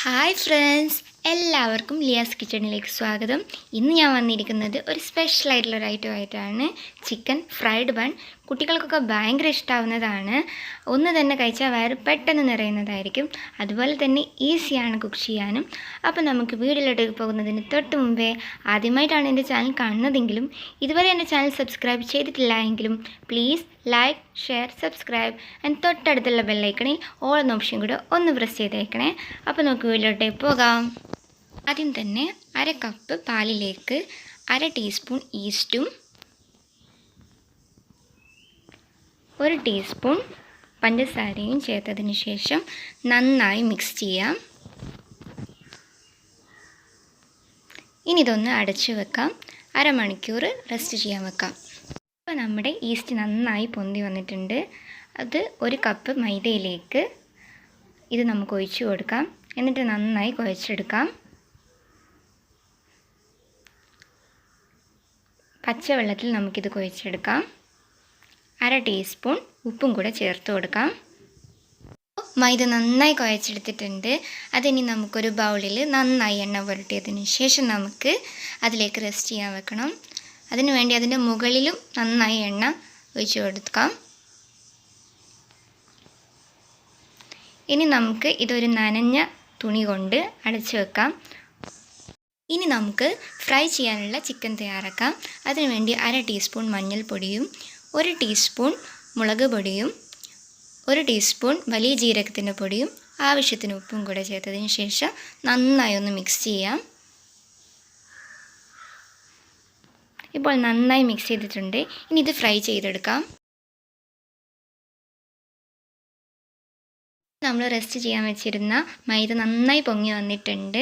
Hi friends, എല്ലാവർക്കും ലിയാസ് കിച്ചണിലേക്ക് സ്വാഗതം. ഇന്ന് ഞാൻ വന്നിരിക്കുന്നത് ഒരു സ്പെഷ്യലായിട്ടുള്ളൊരു ഐറ്റമായിട്ടാണ്. Chicken fried bun. കുട്ടികൾക്കൊക്കെ ഭയങ്കര ഇഷ്ടമാവുന്നതാണ്. ഒന്ന് തന്നെ കഴിച്ചാൽ വയറ് പെട്ടെന്ന് നിറയുന്നതായിരിക്കും. അതുപോലെ തന്നെ ഈസിയാണ് കുക്ക് ചെയ്യാനും. അപ്പോൾ നമുക്ക് വീഡിയോയിലോട്ട് പോകുന്നതിന് തൊട്ട് മുമ്പേ ആദ്യമായിട്ടാണ് എൻ്റെ ചാനൽ കാണുന്നതെങ്കിലും ഇതുവരെ എൻ്റെ ചാനൽ സബ്സ്ക്രൈബ് ചെയ്തിട്ടില്ല എങ്കിലും please like, share, subscribe and തൊട്ടടുത്തുള്ള ബെല്ലൈക്കണിൽ ഓൾ എന്ന ഓപ്ഷൻ കൂടെ ഒന്ന് പ്രസ് ചെയ്തേക്കണേ. അപ്പോൾ നമുക്ക് വീഡിയോയിലോട്ട് പോകാം. ആദ്യം തന്നെ 1/2 കപ്പ് പാലിലേക്ക് 1/2 ടീസ്പൂൺ ഈസ്റ്റും 1 ടീസ്പൂൺ പഞ്ചസാരയും ചേർത്തതിന് ശേഷം നന്നായി മിക്സ് ചെയ്യാം. ഇനി ഇതൊന്ന് അടച്ചു വെക്കാം. അരമണിക്കൂർ റെസ്റ്റ് ചെയ്യാൻ വെക്കാം. അപ്പോൾ നമ്മുടെ ഈസ്റ്റ് നന്നായി പൊന്തി വന്നിട്ടുണ്ട്. അത് 1 കപ്പ് മൈദയിലേക്ക് ഇത് നമുക്ക് ഒഴിച്ചു കൊടുക്കാം. എന്നിട്ട് നന്നായി കുഴച്ചെടുക്കാം. പച്ചവെള്ളത്തിൽ നമുക്കിത് കുഴച്ചെടുക്കാം. 1/2 ടീസ്പൂൺ ഉപ്പും കൂടെ ചേർത്ത് കൊടുക്കാം. മൈദ നന്നായി കുഴച്ചെടുത്തിട്ടുണ്ട്. അതിനി നമുക്കൊരു ബൗളിൽ നന്നായി എണ്ണ പുരട്ടിയതിന് ശേഷം നമുക്ക് അതിലേക്ക് റെസ്റ്റ് ചെയ്യാൻ വെക്കണം. അതിനു വേണ്ടി അതിൻ്റെ മുകളിലും നന്നായി എണ്ണ ഒഴിച്ചു കൊടുക്കാം. ഇനി നമുക്ക് ഇതൊരു നനഞ്ഞ തുണി കൊണ്ട് അടച്ചു വെക്കാം. ഇനി നമുക്ക് ഫ്രൈ ചെയ്യാനുള്ള ചിക്കൻ തയ്യാറാക്കാം. അതിനുവേണ്ടി 1/2 ടീസ്പൂൺ മഞ്ഞൾപ്പൊടിയും 1 ടീസ്പൂൺ മുളക് പൊടിയും 1 ടീസ്പൂൺ വലിയ ജീരകത്തിൻ്റെ പൊടിയും ആവശ്യത്തിന് ഉപ്പും കൂടെ ചേർത്തതിന് ശേഷം നന്നായി ഒന്ന് മിക്സ് ചെയ്യാം. ഇപ്പോൾ നന്നായി മിക്സ് ചെയ്തിട്ടുണ്ട്. ഇനി ഇത് ഫ്രൈ ചെയ്തെടുക്കാം. നമ്മൾ റെസ്റ്റ് ചെയ്യാൻ വെച്ചിരുന്ന മൈദ നന്നായി പൊങ്ങി വന്നിട്ടുണ്ട്.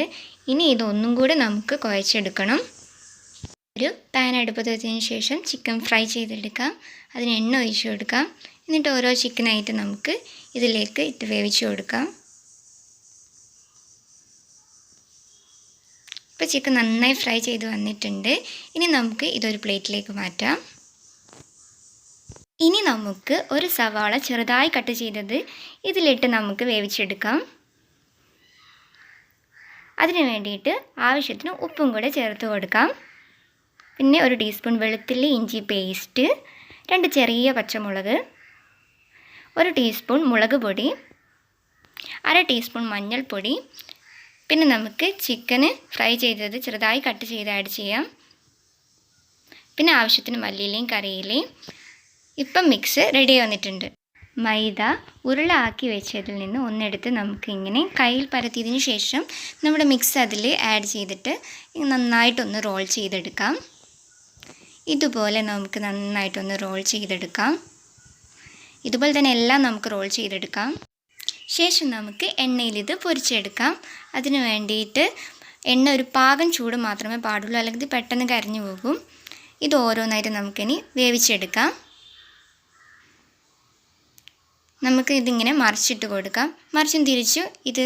ഇനി ഇതൊന്നും കൂടി നമുക്ക് കുഴച്ചെടുക്കണം. ഒരു പാൻ അടുപ്പത്ത് വെച്ചതിന് ശേഷം ചിക്കൻ ഫ്രൈ ചെയ്തെടുക്കാം. അതിന് എണ്ണ ഒഴിച്ചു കൊടുക്കാം. എന്നിട്ട് ഓരോ ചിക്കനായിട്ട് നമുക്ക് ഇതിലേക്ക് ഇട്ട് വേവിച്ച് കൊടുക്കാം. ഇപ്പോൾ ചിക്കൻ നന്നായി ഫ്രൈ ചെയ്ത് വന്നിട്ടുണ്ട്. ഇനി നമുക്ക് ഇതൊരു പ്ലേറ്റിലേക്ക് മാറ്റാം. ഇനി നമുക്ക് ഒരു സവാള ചെറുതായി കട്ട് ചെയ്തത് ഇതിലിട്ട് നമുക്ക് വേവിച്ചെടുക്കാം. അതിന് വേണ്ടിയിട്ട് ആവശ്യത്തിന് ഉപ്പും കൂടെ ചേർത്ത് കൊടുക്കാം. പിന്നെ 1 ടീസ്പൂൺ വെളുത്തുള്ളി ഇഞ്ചി പേസ്റ്റ്, 2 ചെറിയ പച്ചമുളക്, 1 ടീസ്പൂൺ മുളക് പൊടി, 1/2 ടീസ്പൂൺ മഞ്ഞൾപ്പൊടി. പിന്നെ നമുക്ക് ചിക്കന് ഫ്രൈ ചെയ്തത് ചെറുതായി കട്ട് ചെയ്ത് ആഡ് ചെയ്യാം. പിന്നെ ആവശ്യത്തിന് മല്ലിയിലയും കറിയിലയും. ഇപ്പം മിക്സ് റെഡി വന്നിട്ടുണ്ട്. മൈദ ഉരുള ആക്കി വെച്ചതിൽ നിന്ന് ഒന്നെടുത്ത് നമുക്കിങ്ങനെ കയ്യിൽ പരത്തിയതിന് ശേഷം നമ്മുടെ മിക്സ് അതിൽ ആഡ് ചെയ്തിട്ട് നന്നായിട്ടൊന്ന് റോൾ ചെയ്തെടുക്കാം. ഇതുപോലെ നമുക്ക് നന്നായിട്ടൊന്ന് റോൾ ചെയ്തെടുക്കാം. ഇതുപോലെ തന്നെ എല്ലാം നമുക്ക് റോൾ ചെയ്തെടുക്കാം. ശേഷം നമുക്ക് എണ്ണയിൽ ഇത് പൊരിച്ചെടുക്കാം. അതിന് വേണ്ടിയിട്ട് എണ്ണ ഒരു പാകം ചൂട് മാത്രമേ പാടുള്ളൂ, അല്ലെങ്കിൽ ഇത് പെട്ടെന്ന് കരിഞ്ഞു പോകും. ഇത് ഓരോന്നായിട്ട് നമുക്കിനി വേവിച്ചെടുക്കാം. നമുക്ക് ഇതിങ്ങനെ മറിച്ചിട്ട് കൊടുക്കാം. മറിച്ചും തിരിച്ചു ഇത്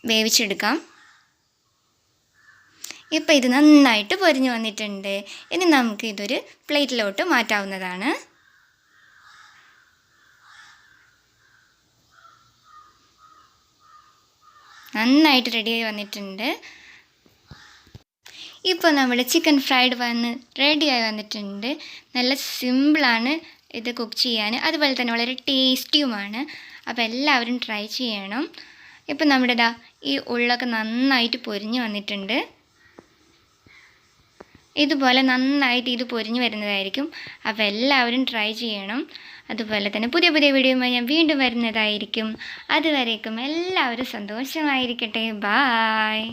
വേവിച്ചെടുക്കാം. ഇപ്പോൾ ഇത് നന്നായിട്ട് പൊരിഞ്ഞു വന്നിട്ടുണ്ട്. ഇനി നമുക്ക് ഇതൊരു പ്ലേറ്റിലോട്ട് മാറ്റാവുന്നതാണ്. നന്നായിട്ട് റെഡിയായി വന്നിട്ടുണ്ട്. ഇപ്പോൾ നമ്മുടെ ചിക്കൻ ഫ്രൈഡ് റെഡിയായി വന്നിട്ടുണ്ട്. നല്ല സിമ്പിളാണ് ഇത് കുക്ക് ചെയ്യാൻ, അതുപോലെ തന്നെ വളരെ ടേസ്റ്റിയുമാണ്. അപ്പോൾ എല്ലാവരും ട്രൈ ചെയ്യണം. ഇപ്പം നമ്മുടെ ഈ ഉള്ളൊക്കെ നന്നായിട്ട് പൊരിഞ്ഞു വന്നിട്ടുണ്ട്. ഇതുപോലെ നന്നായിട്ട് ഇത് പൊരിഞ്ഞു വരുന്നതായിരിക്കും. അപ്പോൾ എല്ലാവരും ട്രൈ ചെയ്യണം. അതുപോലെ തന്നെ പുതിയ പുതിയ വീഡിയോയുമായി ഞാൻ വീണ്ടും വരുന്നതായിരിക്കും. അതുവരേക്കും എല്ലാവരും സന്തോഷമായിരിക്കട്ടെ. ബായ്.